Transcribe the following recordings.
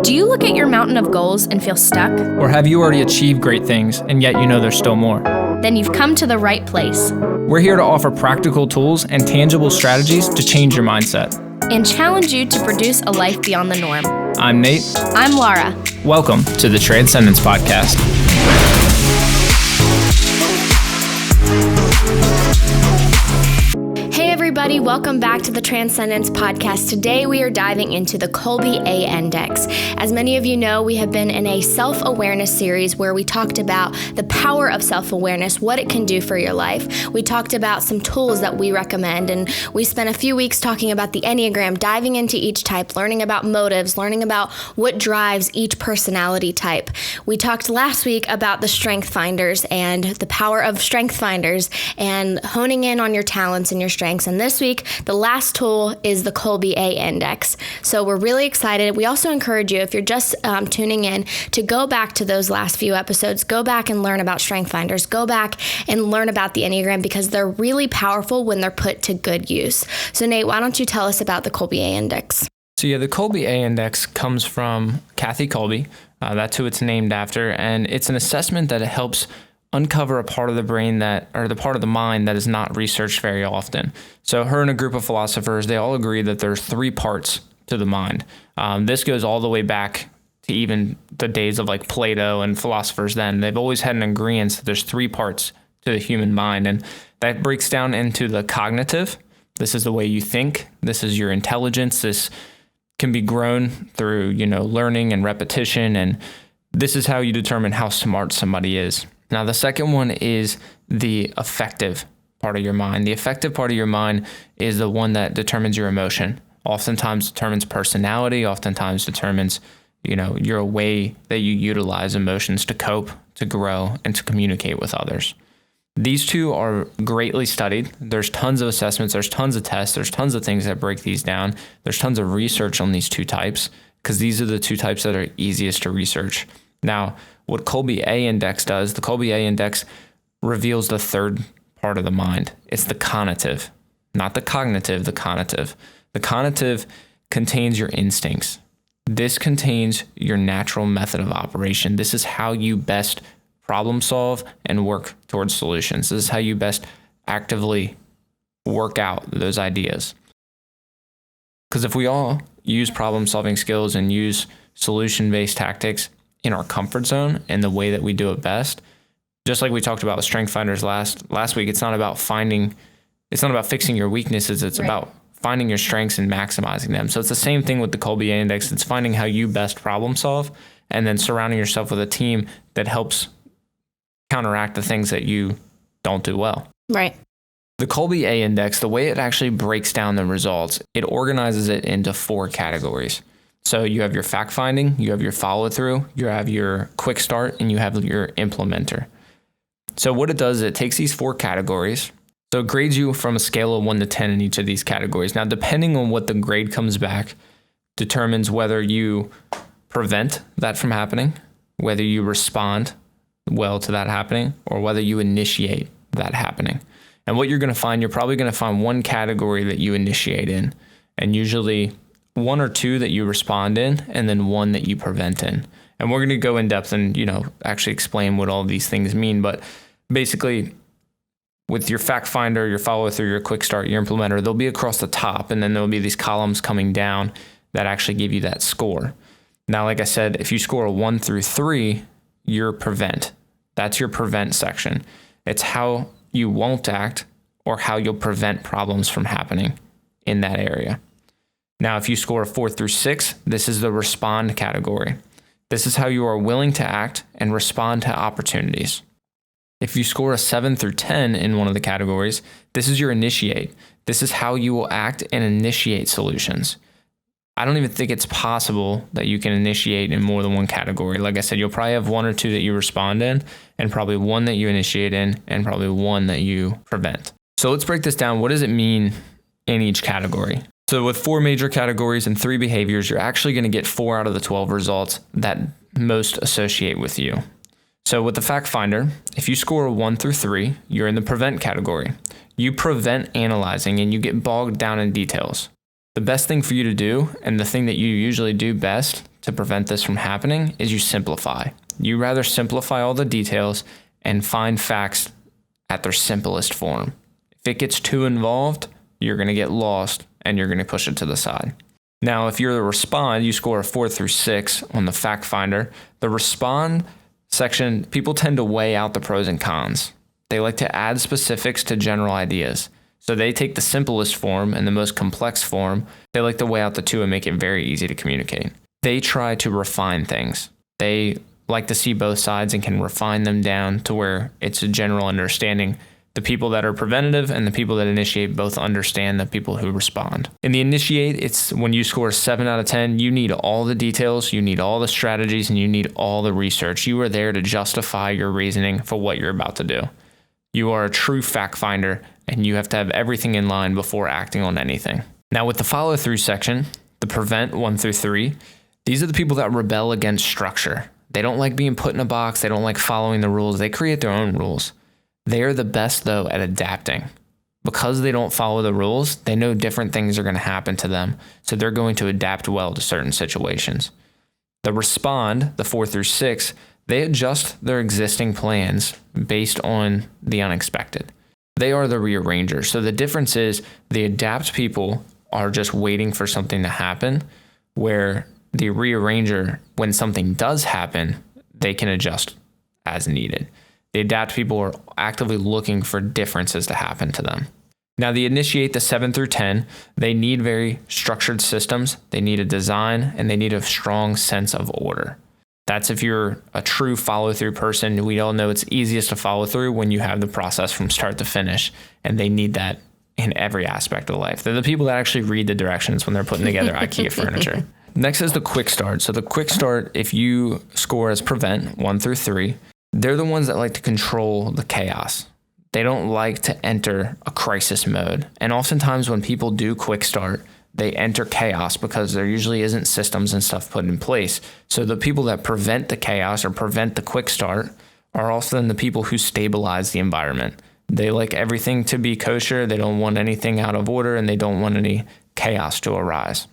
Do you look at your mountain of goals and feel stuck? Or have you already achieved great things and yet you know there's still more? Then you've come to the right place. We're here to offer practical tools and tangible strategies to change your mindset and challenge you to produce a life beyond the norm. I'm Nate. I'm Laura. Welcome to the Transcendence Podcast. Hey everybody, welcome back to the Transcendence Podcast. Today we are diving into the Kolbe A Index. As many of you know, we have been in a self-awareness series where we talked about the power of self-awareness, what it can do for your life. We talked about some tools that we recommend, and we spent a few weeks talking about the Enneagram, diving into each type, learning about motives, learning about what drives each personality type. We talked last week about the Strength Finders and the power of Strength Finders and honing in on your talents and your strengths. And this week, the last tool is the Kolbe A Index. So we're really excited. We also encourage you, if you're just tuning in, to go back to those last few episodes, go back and learn about Strength Finders, go back and learn about the Enneagram because they're really powerful when they're put to good use. So Nate, why don't you tell us about the Kolbe A Index? So the Kolbe A Index comes from Kathy Kolbe. That's who it's named after. And it's an assessment that helps uncover a part of the brain the part of the mind that is not researched very often. So her and a group of philosophers, they all agree that there's three parts to the mind. This goes all the way back to even the days of like Plato and philosophers then. They've always had an agreement that there's three parts to the human mind, and that breaks down into the cognitive. This is the way you think. This is your intelligence. This can be grown through, learning and repetition, and this is how you determine how smart somebody is. Now, the second one is the affective part of your mind. The affective part of your mind is the one that determines your emotion, oftentimes determines personality, oftentimes determines, your way that you utilize emotions to cope, to grow, and to communicate with others. These two are greatly studied. There's tons of assessments, there's tons of tests, there's tons of things that break these down. There's tons of research on these two types because these are the two types that are easiest to research. Now, what Kolbe A Index does, the Kolbe A Index reveals the third part of the mind. It's the conative, not the cognitive, the conative. The conative contains your instincts. This contains your natural method of operation. This is how you best problem solve and work towards solutions. This is how you best actively work out those ideas. Because if we all use problem solving skills and use solution-based tactics in our comfort zone and the way that we do it best, just like we talked about with Strength Finders last week, it's not about fixing your weaknesses. It's about finding your strengths and maximizing them. So it's the same thing with the Kolbe A Index. It's finding how you best problem solve and then surrounding yourself with a team that helps counteract the things that you don't do well. Right. The Kolbe A Index, the way it actually breaks down the results, it organizes it into 4 categories. So you have your fact finding, you have your follow through, you have your quick start, and you have your implementer. So what it does is it takes these 4 categories. So it grades you from a scale of 1 to 10 in each of these categories. Now, depending on what the grade comes back, determines whether you prevent that from happening, whether you respond well to that happening, or whether you initiate that happening. And what you're going to find, you're probably going to find one category that you initiate in, and usually 1 or 2 that you respond in, and then 1 that you prevent in. And we're going to go in depth and, actually explain what all these things mean. But basically, with your fact finder, your follow through, your quick start, your implementer, they'll be across the top, and then there'll be these columns coming down that actually give you that score. Now, like I said, if you score a 1 through 3, you're prevent. That's your prevent section. It's how you won't act or how you'll prevent problems from happening in that area. Now, if you score a 4 through 6, this is the respond category. This is how you are willing to act and respond to opportunities. If you score a 7 through 10 in one of the categories, this is your initiate. This is how you will act and initiate solutions. I don't even think it's possible that you can initiate in more than one category. Like I said, you'll probably have 1 or 2 that you respond in, and probably 1 that you initiate in, and probably 1 that you prevent. So let's break this down. What does it mean in each category? So with 4 major categories and 3 behaviors, you're actually going to get 4 out of the 12 results that most associate with you. So with the fact finder, if you score a 1 through 3, you're in the prevent category. You prevent analyzing and you get bogged down in details. The best thing for you to do, and the thing that you usually do best to prevent this from happening is you simplify. You rather simplify all the details and find facts at their simplest form. If it gets too involved, you're going to get lost and you're going to push it to the side. Now, if you're the respond, you score a 4 through 6 on the fact finder. The respond section, people tend to weigh out the pros and cons. They like to add specifics to general ideas. So they take the simplest form and the most complex form. They like to weigh out the two and make it very easy to communicate. They try to refine things. They like to see both sides and can refine them down to where it's a general understanding. The people that are preventative and the people that initiate both understand the people who respond. In the initiate, it's when you score 7 out of 10, you need all the details, you need all the strategies, and you need all the research. You are there to justify your reasoning for what you're about to do. You are a true fact finder, and you have to have everything in line before acting on anything. Now with the follow through section, the prevent 1 through 3, these are the people that rebel against structure. They don't like being put in a box. They don't like following the rules. They create their own rules. They are the best, though, at adapting. Because they don't follow the rules, they know different things are going to happen to them, so they're going to adapt well to certain situations. The respond, the 4 through 6, they adjust their existing plans based on the unexpected. They are the rearrangers. So the difference is the adapt people are just waiting for something to happen, where the rearranger, when something does happen, they can adjust as needed. The adapt people are actively looking for differences to happen to them. Now, the initiate, the 7 through 10, they need very structured systems. They need a design, and they need a strong sense of order. That's if you're a true follow-through person. We all know it's easiest to follow through when you have the process from start to finish, and they need that in every aspect of life. They're the people that actually read the directions when they're putting together IKEA furniture. Next is the quick start. So the quick start, if you score as prevent 1 through 3, they're the ones that like to control the chaos. They don't like to enter a crisis mode. And oftentimes when people do quick start, they enter chaos because there usually isn't systems and stuff put in place. So the people that prevent the chaos or prevent the quick start are often the people who stabilize the environment. They like everything to be kosher. They don't want anything out of order, and they don't want any chaos to arise.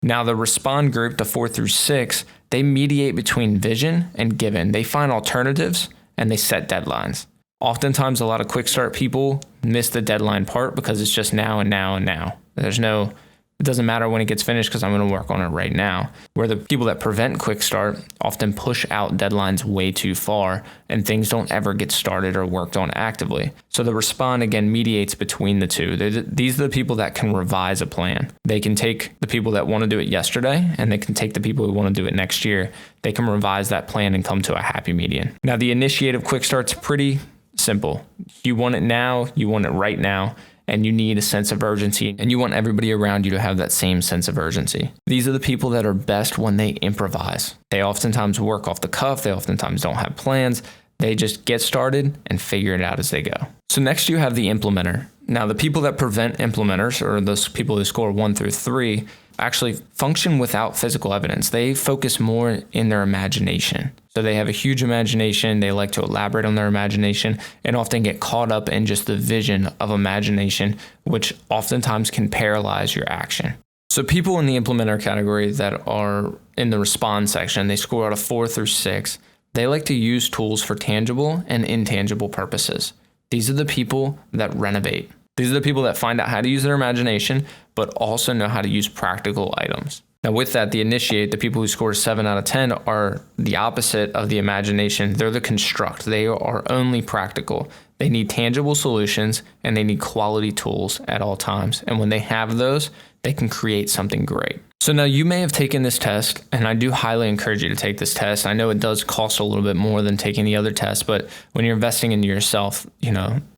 Now, the respond group, the 4 through 6, they mediate between vision and given. They find alternatives and they set deadlines. Oftentimes, a lot of quick start people miss the deadline part because it's just now and now and now. It doesn't matter when it gets finished because I'm going to work on it right now. Where the people that prevent quick start often push out deadlines way too far and things don't ever get started or worked on actively. So the respond, again, mediates between the two. These are the people that can revise a plan. They can take the people that want to do it yesterday and they can take the people who want to do it next year. They can revise that plan and come to a happy median. Now, the initiative quick start's pretty simple. You want it now, you want it right now. And you need a sense of urgency, and you want everybody around you to have that same sense of urgency. These are the people that are best when they improvise. They oftentimes work off the cuff. They oftentimes don't have plans. They just get started and figure it out as they go. So next you have the implementer. Now, the people that prevent implementers, or those people who score 1 through 3, actually function without physical evidence. They focus more in their imagination. So they have a huge imagination. They like to elaborate on their imagination and often get caught up in just the vision of imagination, which oftentimes can paralyze your action. So people in the implementer category that are in the respond section, they score out of 4 through 6. They like to use tools for tangible and intangible purposes. These are the people that renovate. These are the people that find out how to use their imagination, but also know how to use practical items. Now with that, the initiate, the people who score 7 out of 10 are the opposite of the imagination. They're the construct. They are only practical. They need tangible solutions and they need quality tools at all times. And when they have those, they can create something great. So now you may have taken this test, and I do highly encourage you to take this test. I know it does cost a little bit more than taking the other tests, but when you're investing into yourself,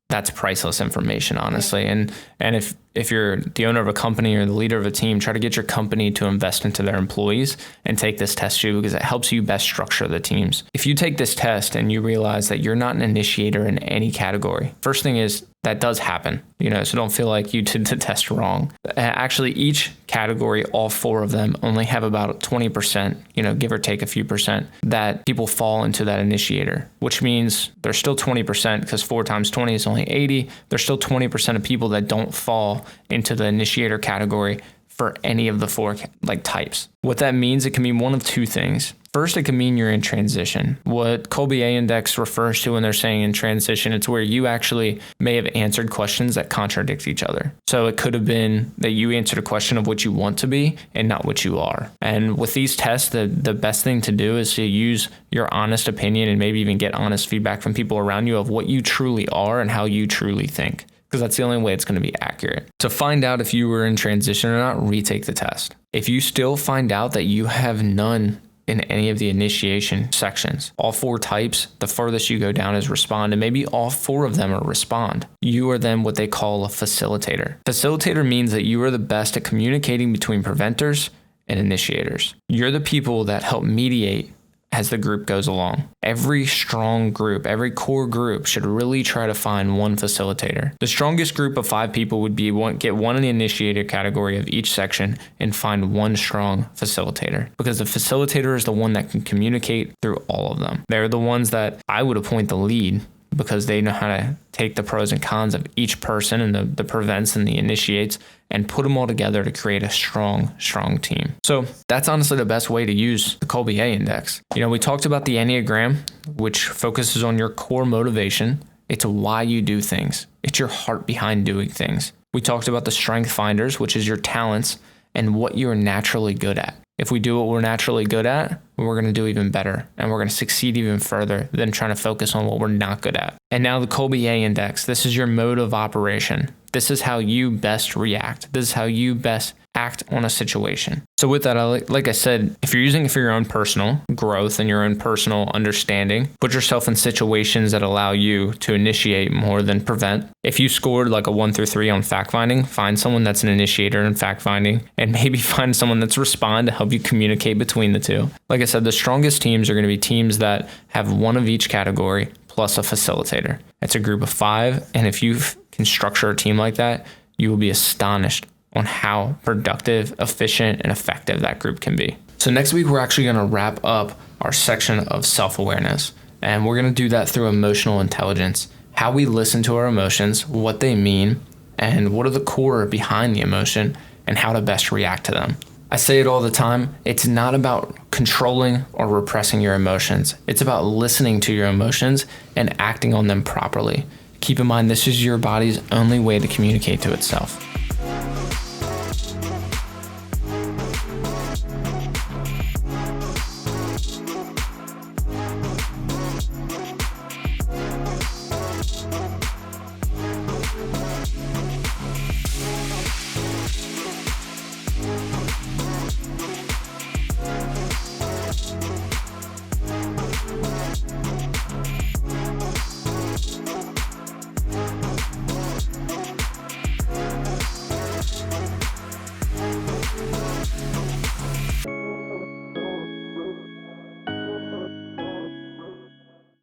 that's priceless information, honestly. And if you're the owner of a company or the leader of a team, try to get your company to invest into their employees and take this test too, because it helps you best structure the teams. If you take this test and you realize that you're not an initiator in any category, first thing is that does happen, so don't feel like you did the test wrong. Actually, each category, all 4 of them, only have about 20%, give or take a few percent, that people fall into that initiator, which means there's still 20%, because 4 times 20 is only 80. There's still 20% of people that don't fall into the initiator category for any of the four types. What that means, it can mean one of two things. First, it can mean you're in transition. What Kolbe A Index refers to when they're saying in transition, it's where you actually may have answered questions that contradict each other. So it could have been that you answered a question of what you want to be and not what you are. And with these tests, the best thing to do is to use your honest opinion and maybe even get honest feedback from people around you of what you truly are and how you truly think, because that's the only way it's going to be accurate. To find out if you were in transition or not, retake the test. If you still find out that you have none in any of the initiation sections, all four types, the furthest you go down is respond, and maybe all four of them are respond. You are then what they call a facilitator. Facilitator means that you are the best at communicating between preventers and initiators. You're the people that help mediate as the group goes along. Every strong group, every core group should really try to find one facilitator. The strongest group of 5 people would be get one in the initiator category of each section and find one strong facilitator, because the facilitator is the one that can communicate through all of them. They're the ones that I would appoint the lead, because they know how to take the pros and cons of each person and the prevents and the initiates and put them all together to create a strong team. So that's honestly the best way to use the Kolbe A Index. We talked about the Enneagram, which focuses on your core motivation. It's why you do things. It's your heart behind doing things. We talked about the Strength Finders, which is your talents and what you're naturally good at. If we do what we're naturally good at, we're going to do even better, and we're going to succeed even further than trying to focus on what we're not good at. And now the Kolbe A Index. This is your mode of operation. This is how you best react. This is how you best act on a situation. So with that, like I said, if you're using it for your own personal growth and your own personal understanding, put yourself in situations that allow you to initiate more than prevent. If you scored like a 1 through 3 on fact finding, find someone that's an initiator in fact finding, and maybe find someone that's respond to help you communicate between the two. Like I said, the strongest teams are going to be teams that have one of each category plus a facilitator. It's a group of 5, and if you can structure a team like that, you will be astonished on how productive, efficient, and effective that group can be. So next week, we're actually going to wrap up our section of self-awareness, and we're going to do that through emotional intelligence, how we listen to our emotions, what they mean, and what are the core behind the emotion, and how to best react to them. I say it all the time, it's not about controlling or repressing your emotions. It's about listening to your emotions and acting on them properly. Keep in mind, this is your body's only way to communicate to itself.